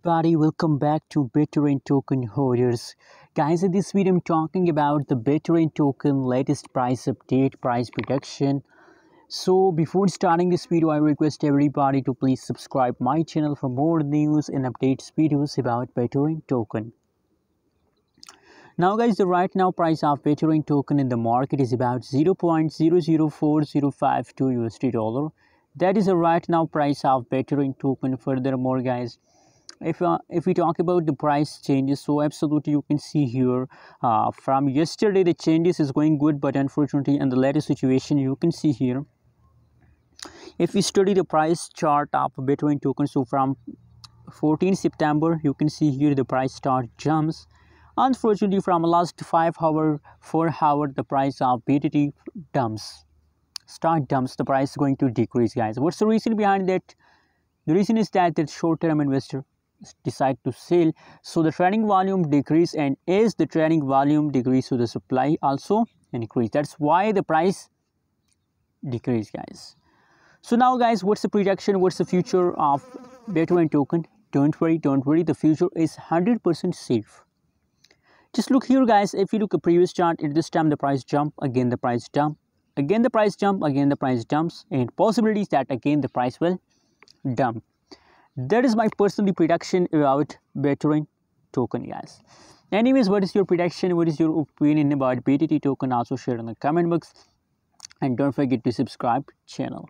Everybody, welcome back to Bittorrent token holders. Guys, in this video I'm talking about the Bittorrent token latest price update, price prediction. So before starting this video, I request everybody to please subscribe my channel for more news and updates videos about Bittorrent token. Now guys, the right now price of Bittorrent token in the market is about 0.004052 USD dollar. That is the right now price of Bittorrent token. Furthermore guys, if we talk about the price changes, so absolutely you can see here from yesterday the changes is going good, but unfortunately in the latest situation you can see here, if we study the price chart of Bittorrent token, so from 14 September you can see here the price start jumps. Unfortunately from last 4 hour the price of BTT dumps, the price is going to decrease guys. What's the reason behind that? The reason is that the short-term investor decide to sell, so the trading volume decrease, and as the trading volume decrease, so the supply also increase. That's why the price decrease guys. So now guys, what's the projection, what's the future of Bittorrent token? Don't worry, the future is 100% safe. Just look here guys, if you look at previous chart, at this time the price jump, again the price jump, again the price jump, again the price jumps, and possibilities that again the price will dump. That is my personal prediction about Bittorrent token guys. Anyways, what is your prediction, what is your opinion about BTT token? Also share in the comment box, and don't forget to subscribe channel.